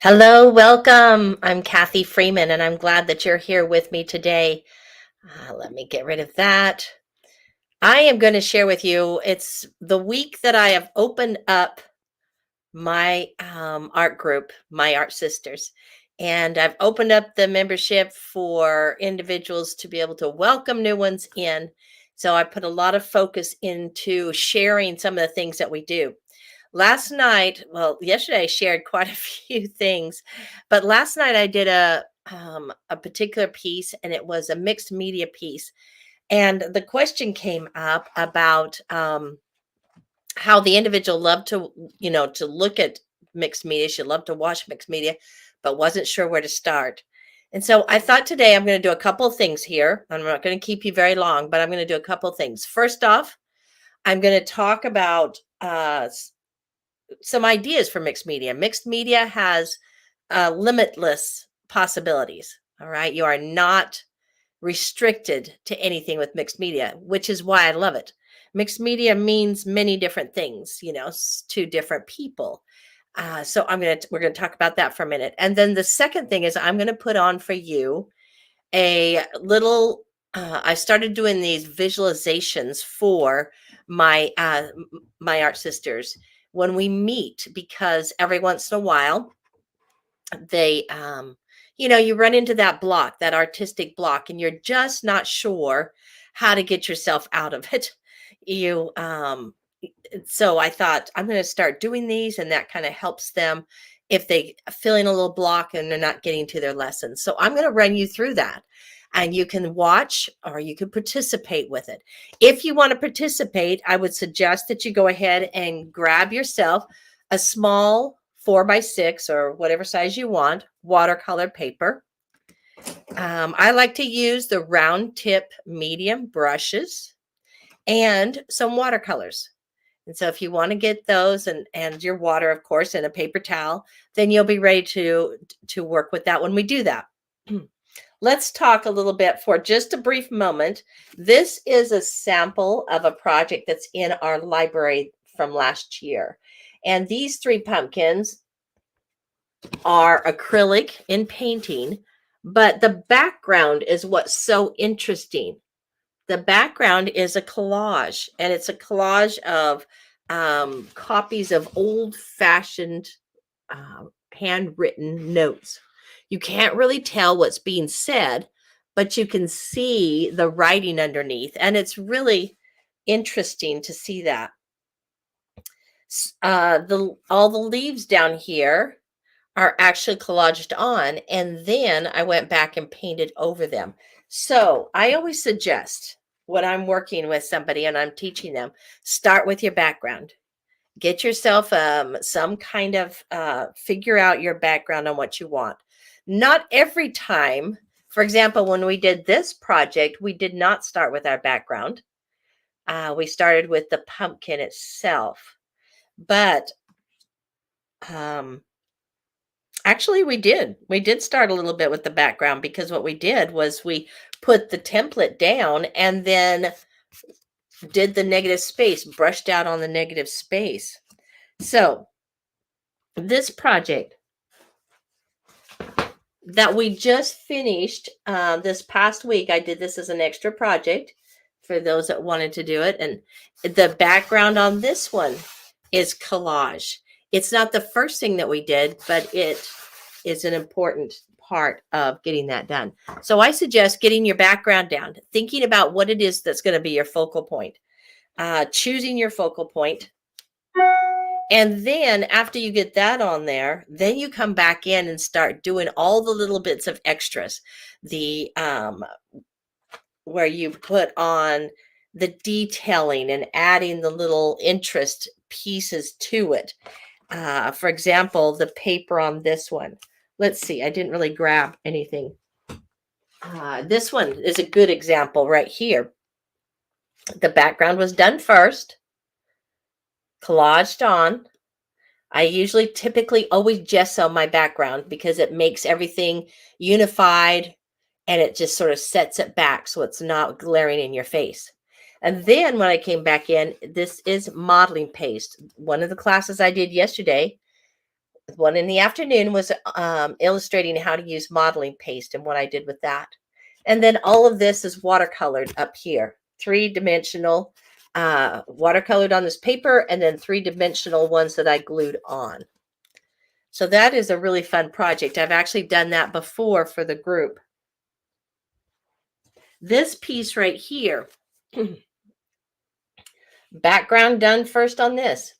Hello, welcome. I'm Kathy Freeman, and I'm glad that you're here with me today. Let me get rid of that. I am going to share with you, it's the week that I have opened up my art group, my Art Sisters. And I've opened up the membership for individuals to be able to welcome new ones in. So I put a lot of focus into sharing some of the things that we do. Last night, well, yesterday I shared quite a few things, but last night I did a particular piece, and it was a mixed media piece. And the question came up about how the individual loved to, to look at mixed media. She loved to watch mixed media, but wasn't sure where to start. And so I thought today I'm going to do a couple of things here. I'm not going to keep you very long, but I'm going to do a couple of things. First off, I'm going to talk about some ideas for mixed media. Mixed media has limitless possibilities. All right. You are not restricted to anything with mixed media, which is why I love it. Mixed media means many different things, to different people. So we're gonna talk about that for a minute, and then the second thing is I'm gonna put on for you a little. I started doing these visualizations for my art sisters when we meet, because every once in a while they you run into that block, that artistic block, and you're just not sure how to get yourself out of it. you so I thought I'm going to start doing these, and that kind of helps them if they feeling a little block and they're not getting to their lessons. So I'm going to run you through that, and you can watch or you can participate with it. If you want to participate, I would suggest that you go ahead and grab yourself a small 4x6 or whatever size you want watercolor paper. I like to use the round tip medium brushes and some watercolors. And so if you want to get those and your water, of course, and a paper towel, then you'll be ready to work with that when we do that. Let's talk a little bit for just a brief moment. This is a sample of a project that's in our library from last year. And these three pumpkins are acrylic in painting, but the background is what's so interesting. The background is a collage, and it's a collage of copies of old-fashioned handwritten notes. You can't really tell what's being said, but you can see the writing underneath, and it's really interesting to see that. The all the leaves down here are actually collaged on, and then I went back and painted over them. So I always suggest when I'm working with somebody and I'm teaching them, start with your background. Get yourself some kind of figure out your background on what you want. Not every time. For example, when we did this project, we did not start with our background. We started with the pumpkin itself. But um, actually, we did. We did start a little bit with the background, because what we did was we put the template down and then did the negative space, brushed out on the negative space. So this project that we just finished this past week, I did this as an extra project for those that wanted to do it. And the background on this one is collage. It's not the first thing that we did, but it is an important part of getting that done. So I suggest getting your background down, thinking about what it is that's going to be your focal point, choosing your focal point. And then after you get that on there, then you come back in and start doing all the little bits of extras. The where you put on the detailing and adding the little interest pieces to it. For example, the paper on this one. Let's see, I didn't really grab anything. This one is a good example right here. The background was done first, collaged on. I usually typically always gesso my background because it makes everything unified, and it just sort of sets it back so it's not glaring in your face. And then when I came back in, this is modeling paste. One of the classes I did yesterday, one in the afternoon was illustrating how to use modeling paste and what I did with that. And then all of this is watercolored up here, 3-dimensional watercolored on this paper, and then 3-dimensional ones that I glued on. So that is a really fun project. I've actually done that before for the group. This piece right here, background done first on this.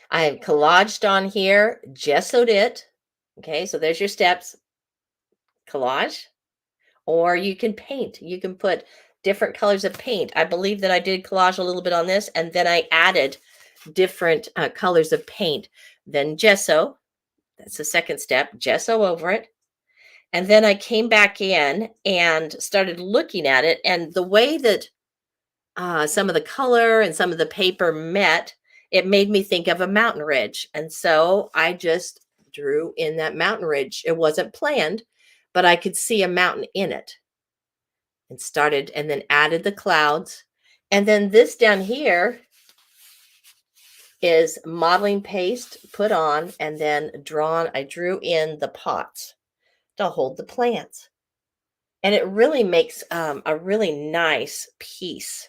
I have collaged on here, gessoed it. Okay, so there's your steps. Collage, or you can paint. You can put different colors of paint. I believe that I did collage a little bit on this, and then I added different colors of paint. Then gesso, that's the second step, gesso over it. And then I came back in and started looking at it, and the way that some of the color and some of the paper met, it made me think of a mountain ridge. And so I just drew in that mountain ridge. It wasn't planned, but I could see a mountain in it, and started, and then added the clouds. And then this down here is modeling paste put on and then drawn. I drew in the pots to hold the plants. And it really makes a really nice piece.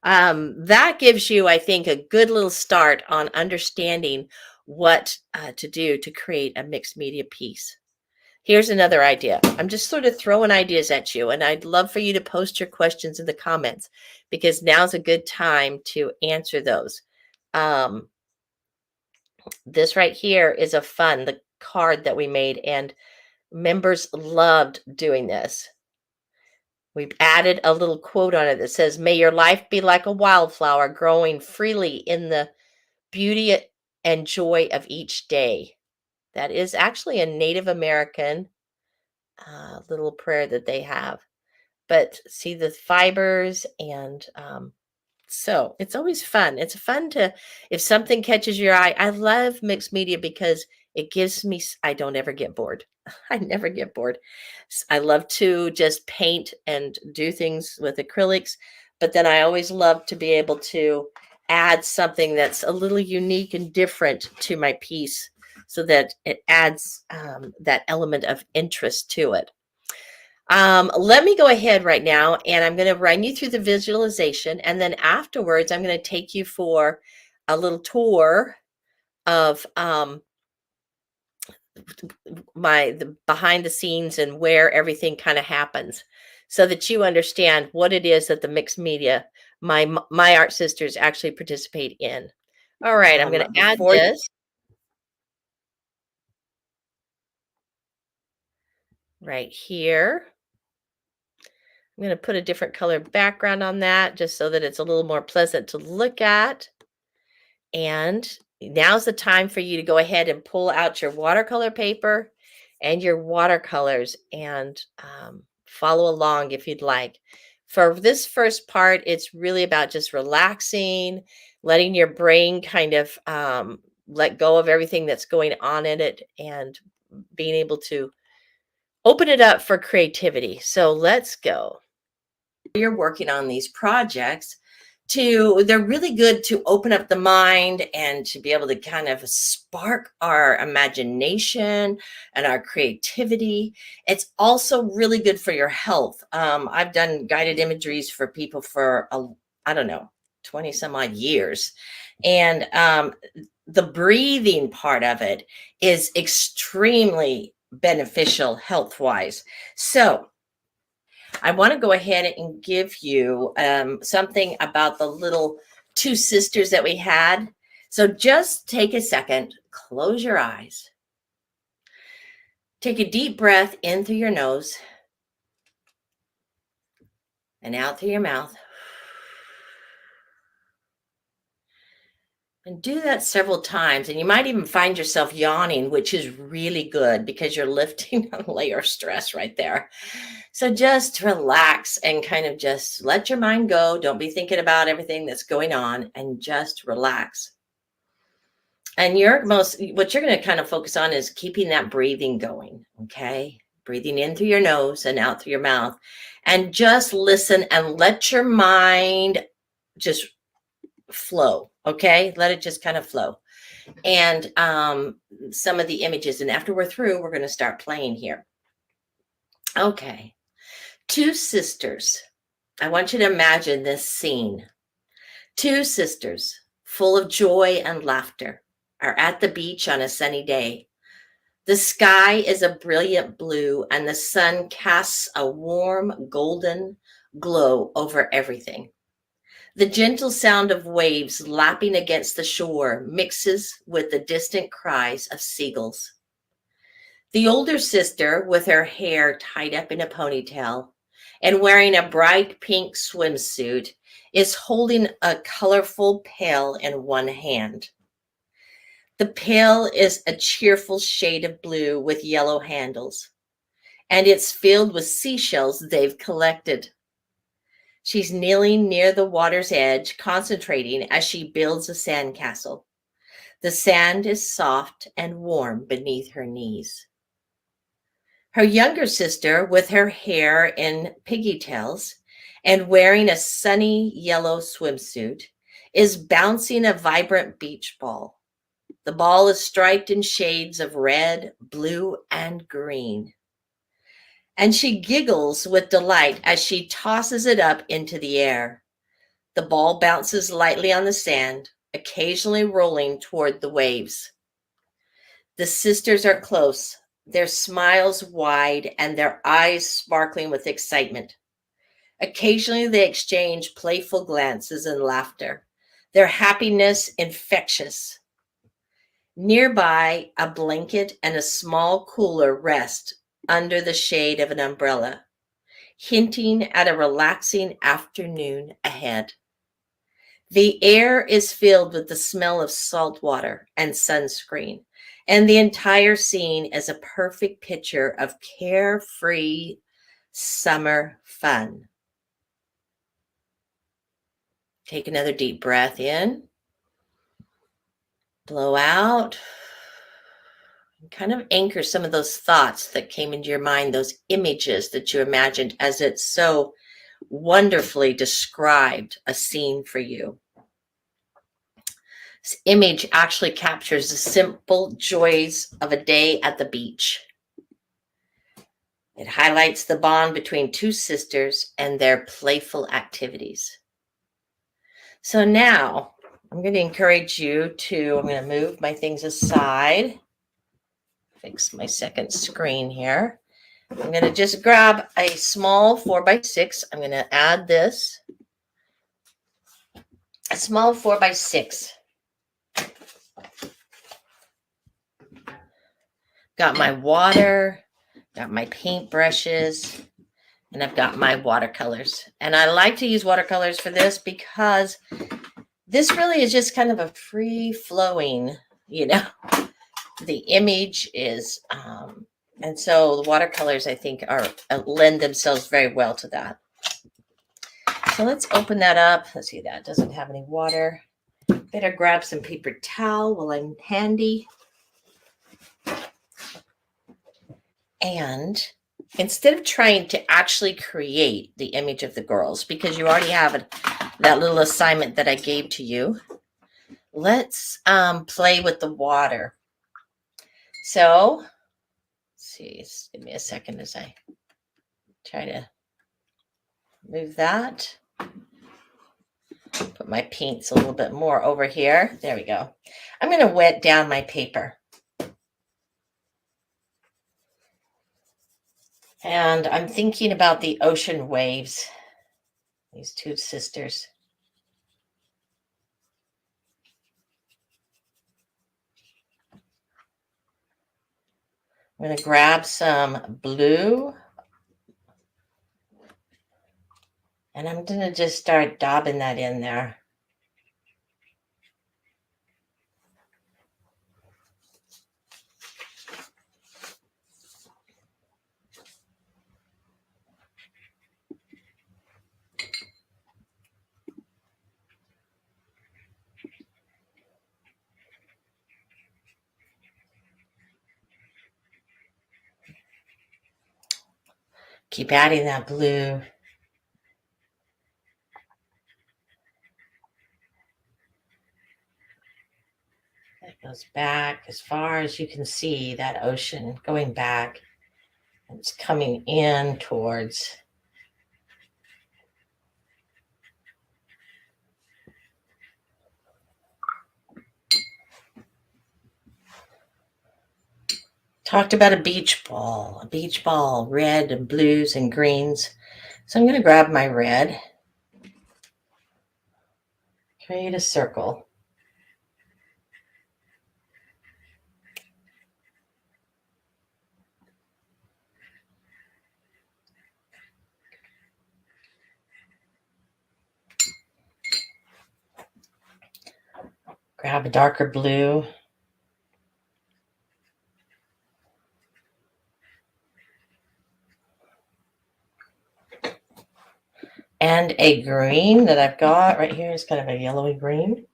That gives you, I think, a good little start on understanding what to do to create a mixed media piece. Here's another idea. I'm just sort of throwing ideas at you, and I'd love for you to post your questions in the comments, because now's a good time to answer those. This right here is the card that we made, and members loved doing this. We've added a little quote on it that says, "May your life be like a wildflower growing freely in the beauty and joy of each day." That is actually a Native American little prayer that they have. But see the fibers, and so it's always fun. It's fun to, if something catches your eye. I love mixed media because it gives me, I don't ever get bored. I never get bored. I love to just paint and do things with acrylics, but then I always love to be able to add something that's a little unique and different to my piece, so that it adds that element of interest to it. Let me go ahead right now, and I'm going to run you through the visualization, and then afterwards I'm going to take you for a little tour of the behind the scenes and where everything kind of happens, so that you understand what it is that the mixed media, my art sisters, actually participate in. All right, I'm going to add this right here. I'm going to put a different color background on that, just so that it's a little more pleasant to look at. And now's the time for you to go ahead and pull out your watercolor paper and your watercolors, and follow along if you'd like. For this first part, it's really about just relaxing, letting your brain kind of let go of everything that's going on in it, and being able to open it up for creativity. So let's go. You're working on these projects, they're really good to open up the mind and to be able to kind of spark our imagination and our creativity. It's also really good for your health. I've done guided imageries for people for I don't know, 20 some odd years, and the breathing part of it is extremely beneficial health wise. So I want to go ahead and give you something about the little two sisters that we had. So just take a second, close your eyes, take a deep breath in through your nose and out through your mouth. And do that several times. And you might even find yourself yawning, which is really good because you're lifting a layer of stress right there. So just relax and kind of just let your mind go. Don't be thinking about everything that's going on, and just relax. And what you're going to kind of focus on is keeping that breathing going. Okay. Breathing in through your nose and out through your mouth, and just listen and let your mind just flow. Okay, let it just kind of flow. And some of the images. And after we're through, we're going to start playing here. Okay. Two sisters. I want you to imagine this scene. Two sisters, full of joy and laughter, are at the beach on a sunny day. The sky is a brilliant blue, and the sun casts a warm golden glow over everything. The gentle sound of waves lapping against the shore mixes with the distant cries of seagulls. The older sister, with her hair tied up in a ponytail and wearing a bright pink swimsuit, is holding a colorful pail in one hand. The pail is a cheerful shade of blue with yellow handles, and it's filled with seashells they've collected. She's kneeling near the water's edge, concentrating as she builds a sandcastle. The sand is soft and warm beneath her knees. Her younger sister, with her hair in pigtails and wearing a sunny yellow swimsuit, is bouncing a vibrant beach ball. The ball is striped in shades of red, blue, and green. And she giggles with delight as she tosses it up into the air. The ball bounces lightly on the sand, occasionally rolling toward the waves. The sisters are close, their smiles wide and their eyes sparkling with excitement. Occasionally, they exchange playful glances and laughter, their happiness infectious. Nearby, a blanket and a small cooler rest under the shade of an umbrella, hinting at a relaxing afternoon ahead. The air is filled with the smell of salt water and sunscreen, and the entire scene is a perfect picture of carefree summer fun. Take another deep breath in, blow out, and kind of anchor some of those thoughts that came into your mind, those images that you imagined as it so wonderfully described a scene for you. This image actually captures the simple joys of a day at the beach. It highlights the bond between two sisters and their playful activities. So now I'm going to encourage you I'm going to move my things aside, fix my second screen here. I'm going to just grab a small 4x6. I'm going to add this, a small 4x6. Got my water, got my paint brushes, and I've got my watercolors. And I like to use watercolors for this because this really is just kind of a free flowing, the image is, and so the watercolors I think lend themselves very well to that. So let's open that up. Let's see, that doesn't have any water. Better grab some paper towel while I'm handy. And instead of trying to actually create the image of the girls, because you already have that little assignment that I gave to you, let's play with the water. So, let's see, give me a second as I try to move that. Put my paints a little bit more over here. There we go. I'm going to wet down my paper. And I'm thinking about the ocean waves, these two sisters. I'm going to grab some blue. And I'm going to just start daubing that in there. Keep adding that blue. Goes back as far as you can see that ocean going back. And it's coming in towards talked about a beach ball, red and blues and greens. So I'm going to grab my red, create a circle. Grab a darker blue. And a green that I've got right here is kind of a yellowy green.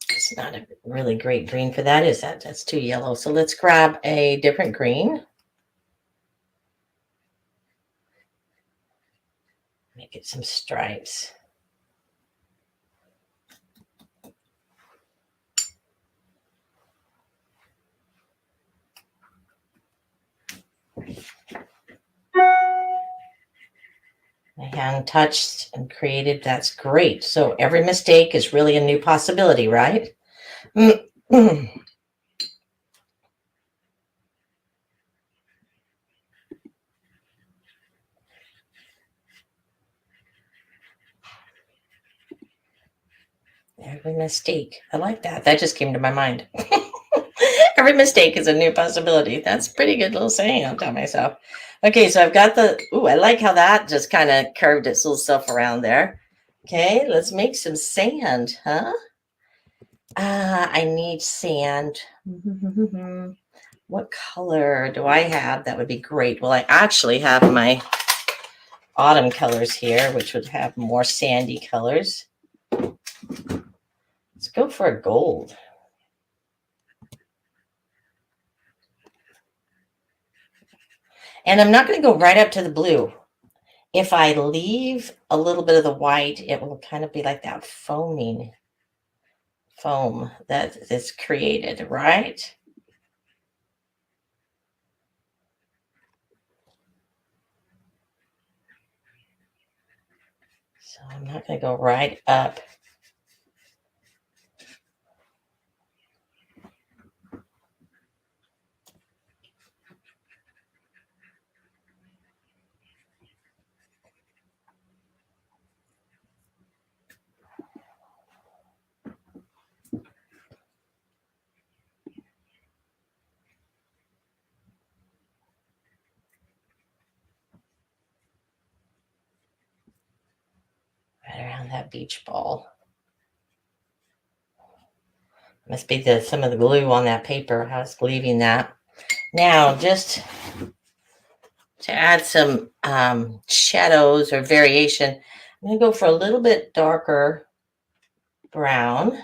It's not a really great green for that, is that? That's too yellow. So let's grab a different green. Make it some stripes. My hand touched and created. That's great. So every mistake is really a new possibility, right? Every mistake. I like that. That just came to my mind. Every mistake is a new possibility. That's a pretty good little saying, I'll tell myself. Okay, so I've got the, I like how that just kind of curved its little self around there. Okay, let's make some sand, huh? I need sand. What color do I have? That would be great. Well, I actually have my autumn colors here, which would have more sandy colors. Let's go for a gold. And I'm not going to go right up to the blue. If I leave a little bit of the white, it will kind of be like that foam that is created, right? So I'm not going to go right up. Right around that beach ball. Must be some of the glue on that paper. I was leaving that. Now, just to add some shadows or variation, I'm going to go for a little bit darker brown.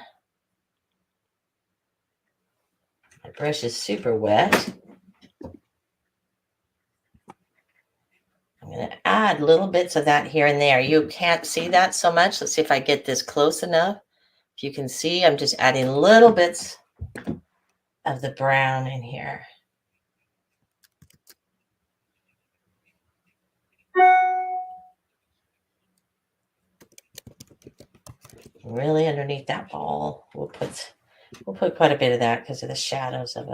My brush is super wet. I'm going to add little bits of that here and there. You can't see that so much. Let's see if I get this close enough. If you can see, I'm just adding little bits of the brown in here. Really underneath that ball, we'll put quite a bit of that because of the shadows of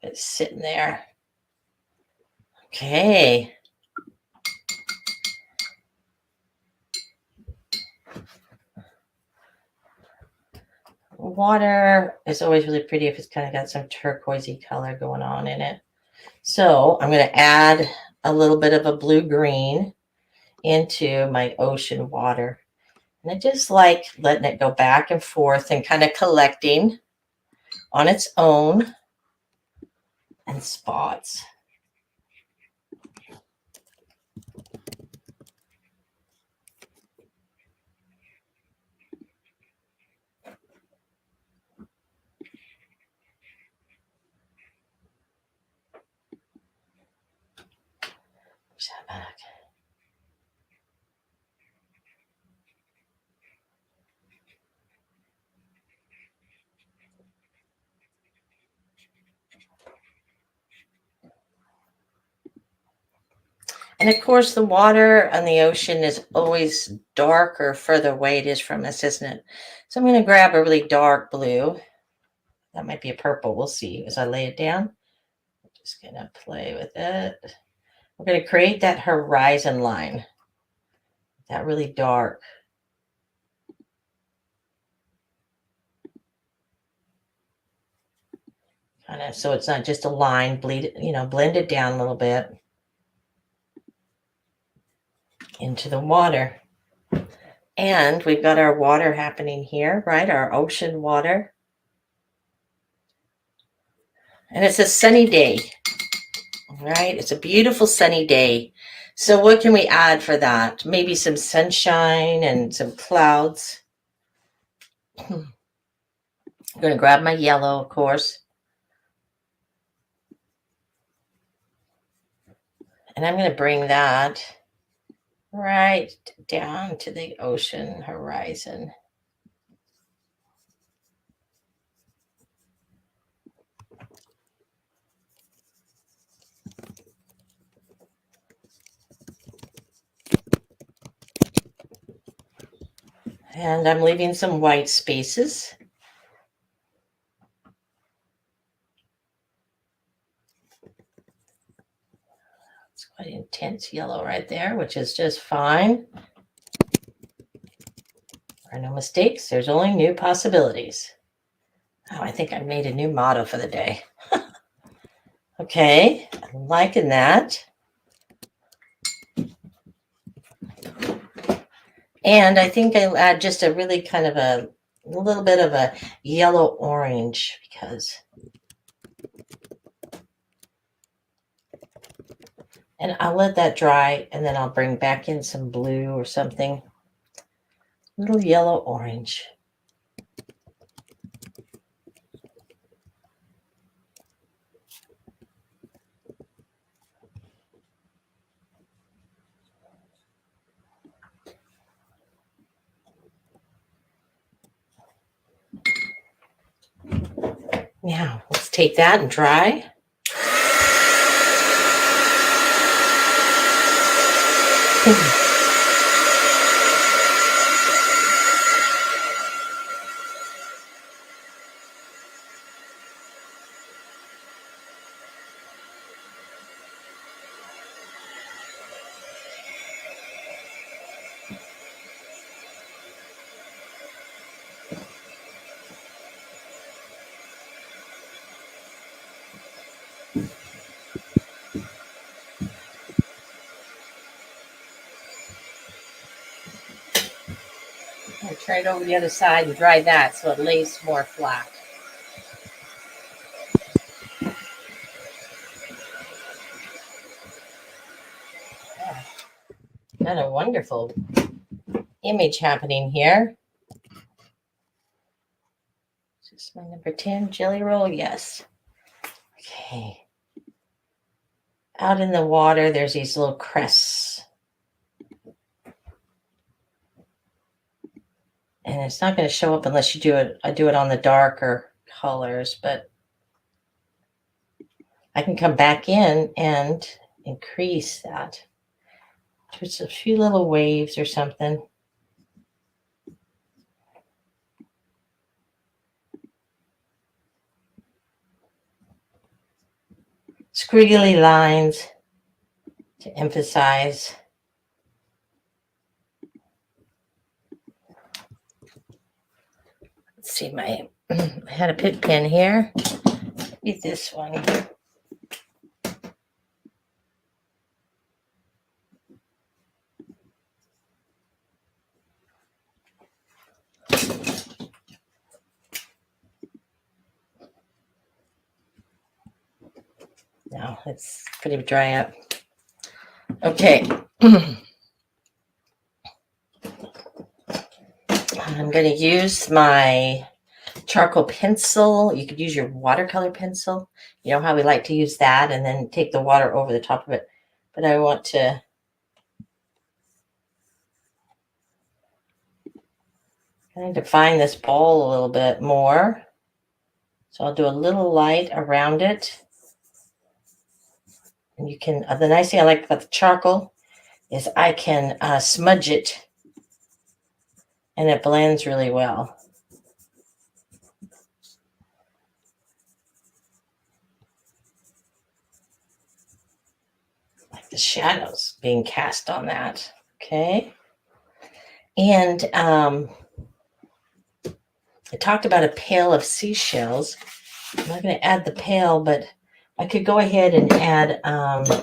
it sitting there. Okay. Water is always really pretty if it's kind of got some turquoisey color going on in it. So I'm going to add a little bit of a blue-green into my ocean water. And I just like letting it go back and forth and kind of collecting on its own and spots. Push that back. And of course, the water on the ocean is always darker further away it is from us, isn't it? So I'm going to grab a really dark blue. That might be a purple. We'll see as I lay it down. I'm just going to play with it. We're going to create that horizon line. That really dark. Kind of, so it's not just a line, blend it down a little bit into the water. And we've got our water happening here, right? Our ocean water. And it's a sunny day, right? It's a beautiful sunny day. So what can we add for that? Maybe some sunshine and some clouds. I'm going to grab my yellow, of course. And I'm going to bring that right down to the ocean horizon. And I'm leaving some white spaces. It's quite intense yellow right there, which is just fine. There are no mistakes. There's only new possibilities. Oh, I think I made a new motto for the day. Okay, I'm liking that. And I think I'll add just a really kind of a little bit of a yellow orange because. And I'll let that dry and then I'll bring back in some blue or something. Little yellow orange. Now, let's take that and dry. I'll turn it over the other side and dry that so it lays more flat. Got a wonderful image happening here. Is this my number 10 jelly roll? Yes. Okay. Out in the water, there's these little crests. And it's not going to show up unless you do it. I do it on the darker colors, but I can come back in and increase that. Just a few little waves or something. Squiggly lines to emphasize. Let's see, I had a pick pen here. Maybe this one. No, it's pretty dry up. Okay. I'm going to use my charcoal pencil. You could use your watercolor pencil. You know how we like to use that and then take the water over the top of it. But I want to kind of define this ball a little bit more. So I'll do a little light around it. And you can, the nice thing I like about the charcoal is I can smudge it and it blends really well. Like the shadows being cast on that. Okay. And I talked about a pail of seashells. I'm not going to add the pail, but I could go ahead and add got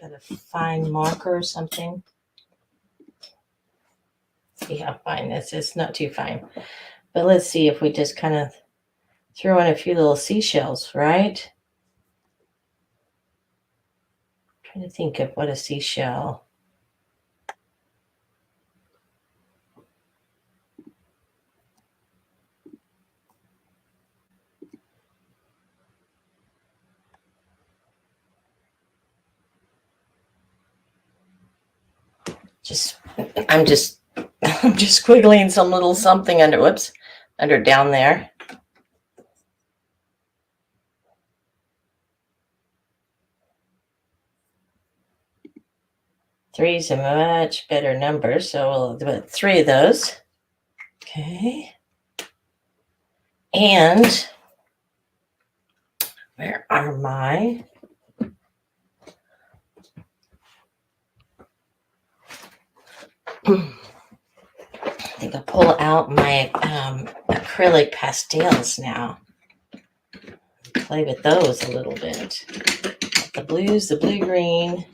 a fine marker or something. See how fine this is. Not too fine. But let's see if we just kind of throw in a few little seashells, right? I'm trying to think of what a seashell. I'm just squiggling some little something under down there. Three's a much better number, so we'll do 3 of those. Okay. And where are my I think I'll pull out my acrylic pastels now. Play with those a little bit. The blues, the blue-green.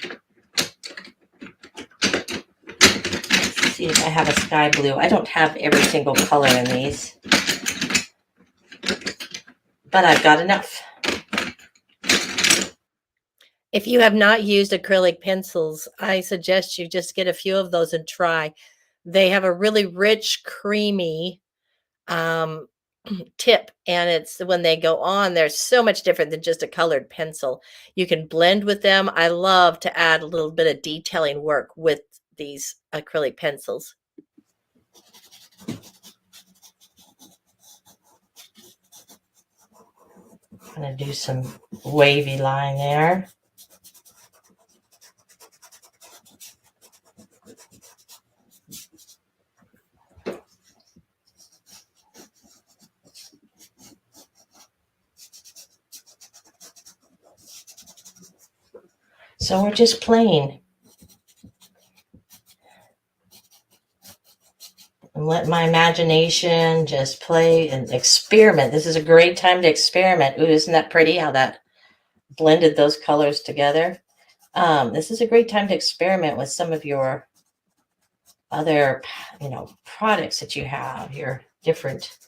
Let's see if I have a sky blue. I don't have every single color in these, but I've got enough. If you have not used acrylic pencils, I suggest you just get a few of those and try. They have a really rich, creamy tip, and it's when they go on, they're so much different than just a colored pencil. You can blend with them. I love to add a little bit of detailing work with these acrylic pencils. I'm going to do some wavy line there. So we're just playing. And let my imagination just play and experiment. This is a great time to experiment. Ooh, isn't that pretty how that blended those colors together? This is a great time to experiment with some of your other, products that you have, your different.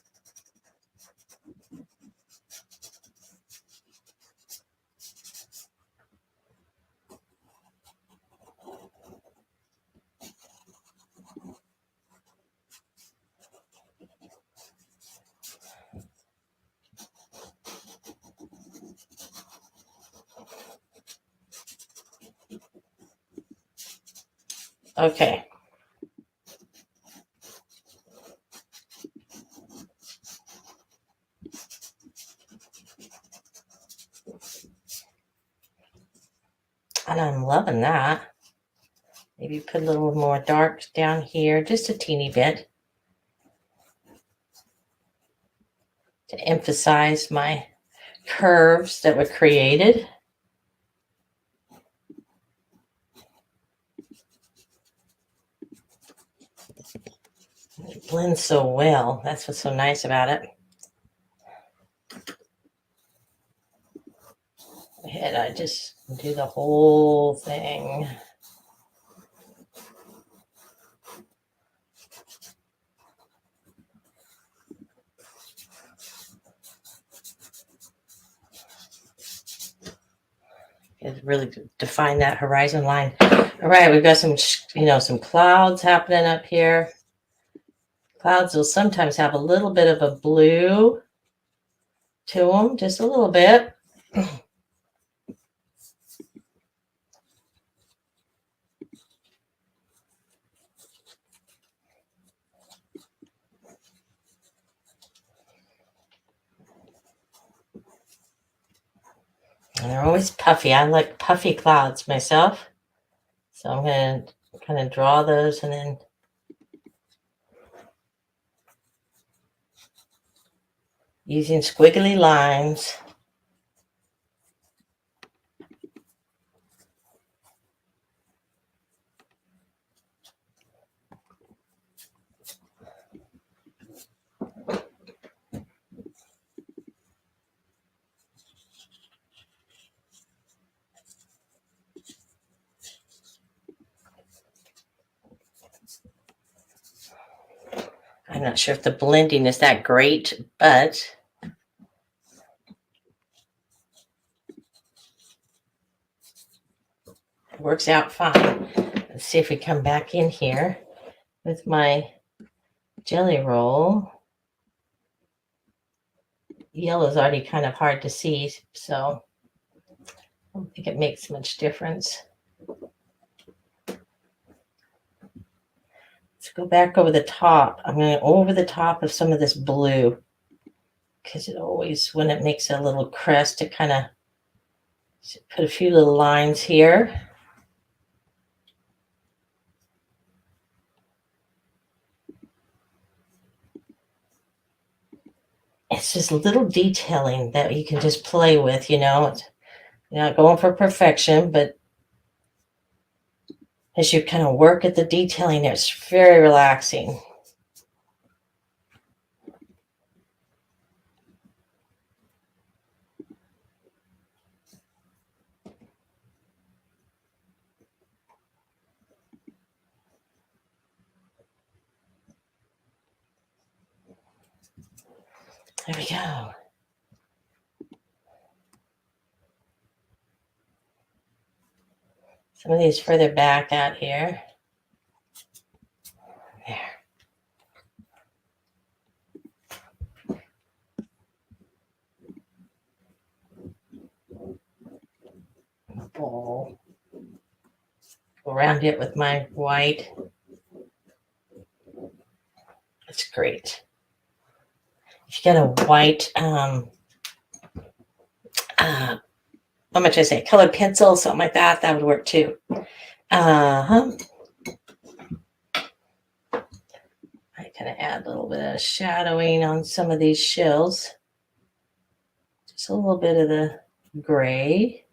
Okay. And I'm loving that. Maybe put a little more dark down here, just a teeny bit, to emphasize my curves that were created. It blends so well. That's what's so nice about it. Ahead, I just do the whole thing. It really define that horizon line. All right, we've got some clouds happening up here. Clouds will sometimes have a little bit of a blue to them, just a little bit. And they're always puffy. I like puffy clouds myself. So I'm going to kind of draw those and then using squiggly lines. I'm not sure if the blending is that great, but it works out fine. Let's see if we come back in here with my jelly roll. Yellow is already kind of hard to see, so I don't think it makes much difference. Let's go back over the top. I'm going over the top of some of this blue because it always, when it makes a little crest, it kind of put a few little lines here. It's just little detailing that you can just play with, you know. You're not going for perfection, but as you kind of work at the detailing, it's very relaxing. There we go. Some of these further back out here. There. Bowl. Go around it with my white. That's great. If you got a white, how much I say, colored pencil, something like that, that would work too. I kind of add a little bit of shadowing on some of these shells. Just a little bit of the gray,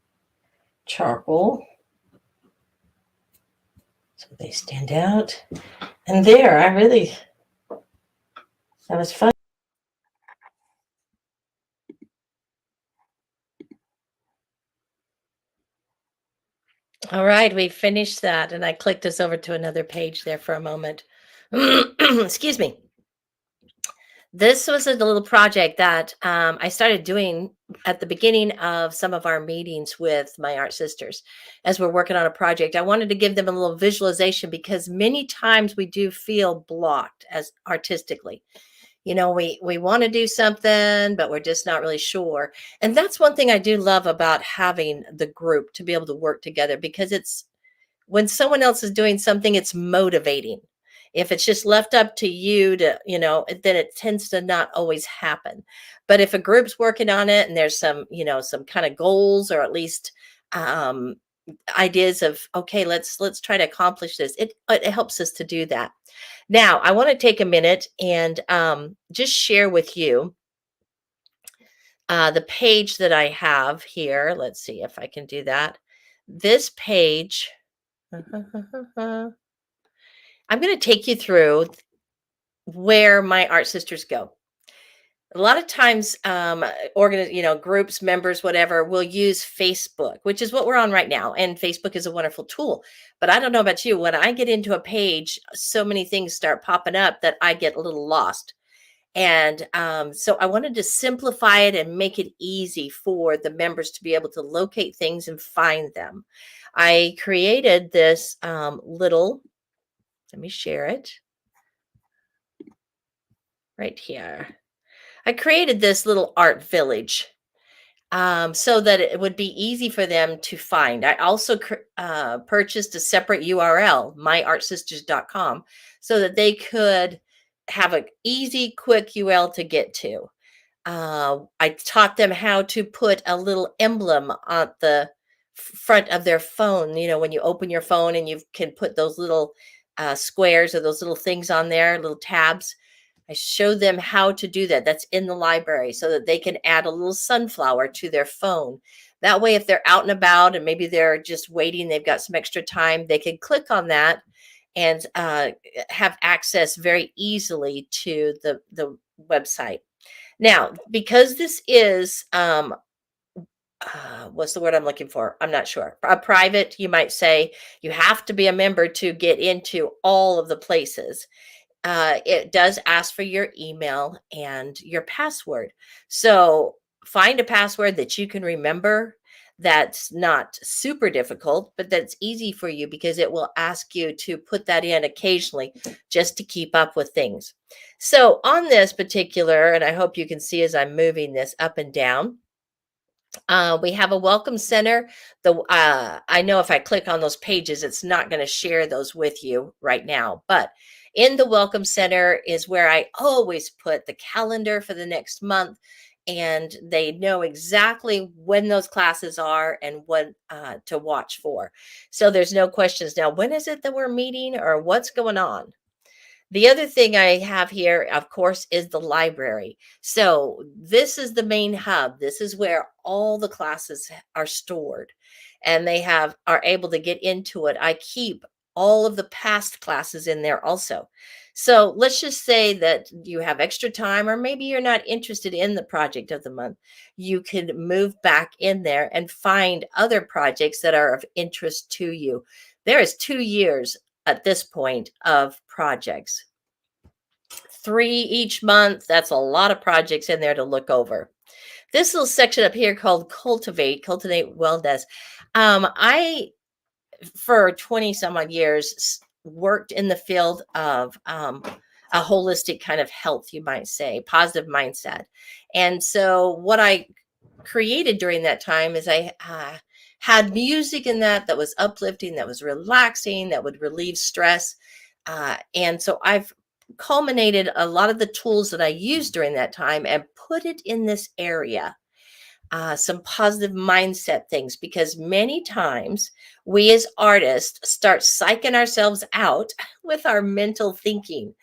charcoal, so they stand out. And there, that was fun. All right, we finished that, and I clicked us over to another page there for a moment. Excuse me. This was a little project that I started doing at the beginning of some of our meetings with my art sisters as we're working on a project. I wanted to give them a little visualization because many times we do feel blocked as artistically. You know, we want to do something, but we're just not really sure. And that's one thing I do love about having the group to be able to work together because it's when someone else is doing something, it's motivating. If it's just left up to you to, you know, then it tends to not always happen. But if a group's working on it and there's some, you know, some kind of goals or at least um, ideas of, okay, let's try to accomplish this. It helps us to do that. Now, I want to take a minute and just share with you the page that I have here. Let's see if I can do that. This page. I'm going to take you through where my art sisters go. A lot of times, groups, members, whatever, will use Facebook, which is what we're on right now. And Facebook is a wonderful tool. But I don't know about you. When I get into a page, so many things start popping up that I get a little lost. And so I wanted to simplify it and make it easy for the members to be able to locate things and find them. I created this little, let me share it right here. I created this little art village so that it would be easy for them to find. I also purchased a separate URL, myartsisters.com, so that they could have an easy, quick URL to get to. I taught them how to put a little emblem on the front of their phone. You know, when you open your phone and you can put those little squares or those little things on there, little tabs. I show them how to do that. That's in the library so that they can add a little sunflower to their phone. That way, if they're out and about and maybe they're just waiting, they've got some extra time, they can click on that and have access very easily to the website. Now, because this is what's the word I'm looking for? I'm not sure. A private, you might say, you have to be a member to get into all of the places. It does ask for your email and your password. So find a password that you can remember that's not super difficult, but that's easy for you because it will ask you to put that in occasionally just to keep up with things. So on this particular, and I hope you can see as I'm moving this up and down, we have a welcome center. I know if I click on those pages, it's not going to share those with you right now. But in the welcome center is where I always put the calendar for the next month, and they know exactly when those classes are and what to watch for. So there's no questions now. When is it that we're meeting or what's going on? The other thing I have here, of course, is the library. So this is the main hub. This is where all the classes are stored and they are able to get into it. I keep all of the past classes in there also. So let's just say that you have extra time or maybe you're not interested in the project of the month. You can move back in there and find other projects that are of interest to you. There is 2 years at this point of projects. 3 each month. That's a lot of projects in there to look over. This little section up here called Cultivate Wellness. I, for 20 some odd years, worked in the field of a holistic kind of health, you might say, positive mindset. And so what I created during that time is I had music in that was uplifting, that was relaxing, that would relieve stress. And so I've culminated a lot of the tools that I used during that time and put it in this area. Some positive mindset things, because many times we as artists start psyching ourselves out with our mental thinking.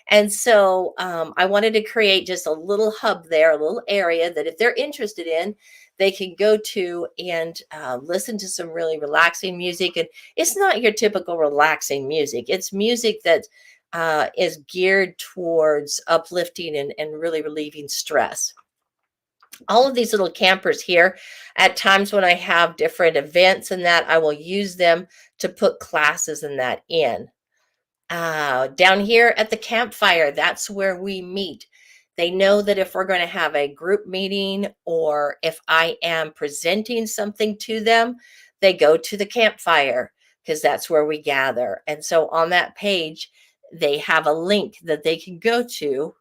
And so I wanted to create just a little hub there, a little area that if they're interested in, they can go to and listen to some really relaxing music. And it's not your typical relaxing music, it's music that is geared towards uplifting and really relieving stress. All of these little campers here, at times when I have different events and that, I will use them to put classes and that in. Down here at the campfire, that's where we meet. They know that if we're going to have a group meeting or if I am presenting something to them, they go to the campfire because that's where we gather. And so on that page, they have a link that they can go to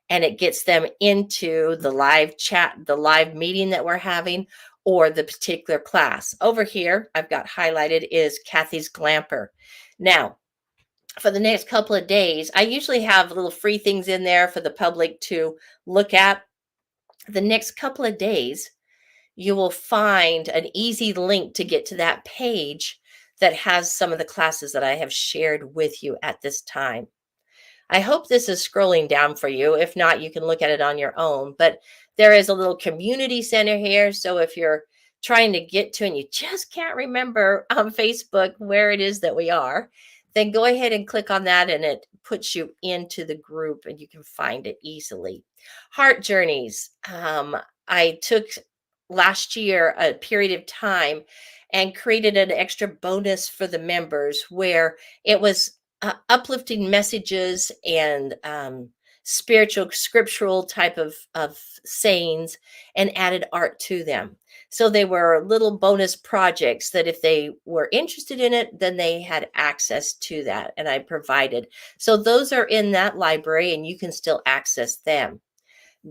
and it gets them into the live chat, the live meeting that we're having, or the particular class. Over here, I've got highlighted is Kathy's Glamper. Now, for the next couple of days, I usually have little free things in there for the public to look at. The next couple of days, you will find an easy link to get to that page that has some of the classes that I have shared with you at this time. I hope this is scrolling down for you. If not, you can look at it on your own. But there is a little community center here. So if you're trying to get to and you just can't remember on Facebook where it is that we are, then go ahead and click on that and it puts you into the group and you can find it easily. Heart Journeys. I took last year a period of time and created an extra bonus for the members where it was uplifting messages and spiritual, scriptural type of sayings and added art to them. So they were little bonus projects that if they were interested in it, then they had access to that and I provided. So those are in that library and you can still access them.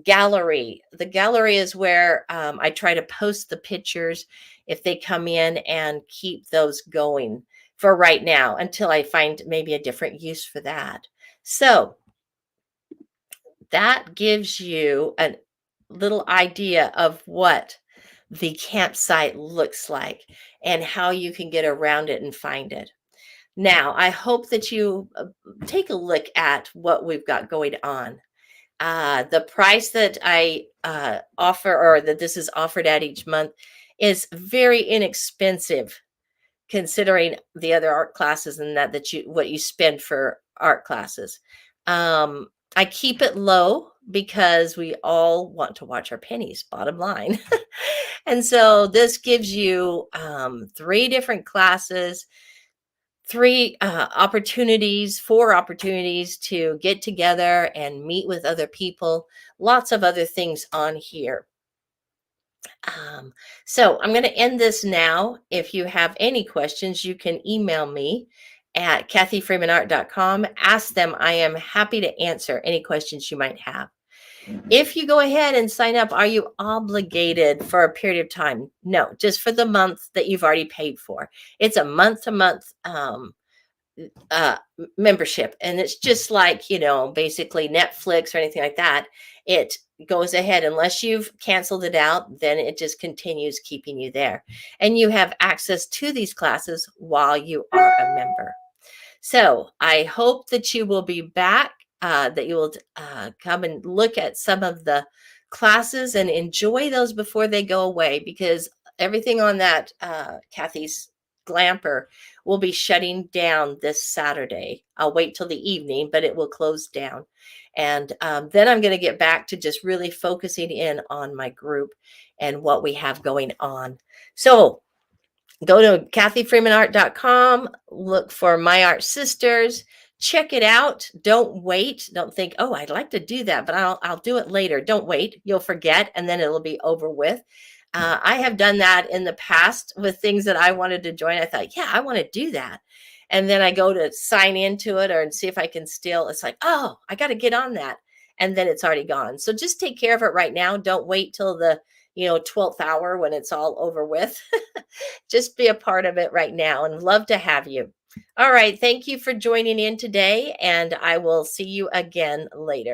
Gallery. The gallery is where I try to post the pictures if they come in and keep those going for right now until I find maybe a different use for that. So that gives you a little idea of what the campsite looks like and how you can get around it and find it. Now, I hope that you take a look at what we've got going on. The price that I offer, or that this is offered at each month, is very inexpensive considering the other art classes and that you what you spend for art classes. I keep it low because we all want to watch our pennies, bottom line. And so this gives you three different classes, three opportunities, four opportunities to get together and meet with other people, lots of other things on here. Um, so I'm going to end this now. If you have any questions, you can email me at kathyfreemanart.com. Ask them. I am happy to answer any questions you might have. If you go ahead and sign up, are you obligated for a period of time? No, just for the month that you've already paid for. It's a month-to-month membership, and it's just like, basically Netflix or anything like that. It goes ahead, unless you've canceled it out, then it just continues keeping you there, and you have access to these classes while you are a member. So I hope that you will be back, that you will come and look at some of the classes and enjoy those before they go away, because everything on that Kathy's Glamper will be shutting down this Saturday. I'll wait till the evening, but it will close down. And then I'm going to get back to just really focusing in on my group and what we have going on. So go to kathyfreemanart.com, look for My Art Sisters, check it out. Don't wait. Don't think, oh, I'd like to do that, but I'll do it later. Don't wait. You'll forget, and then it'll be over with. I have done that in the past with things that I wanted to join. I thought, yeah, I want to do that. And then I go to sign into it or see if I can still, it's like, oh, I got to get on that. And then it's already gone. So just take care of it right now. Don't wait till the 12th hour when it's all over with. Just be a part of it right now, and love to have you. All right. Thank you for joining in today, and I will see you again later.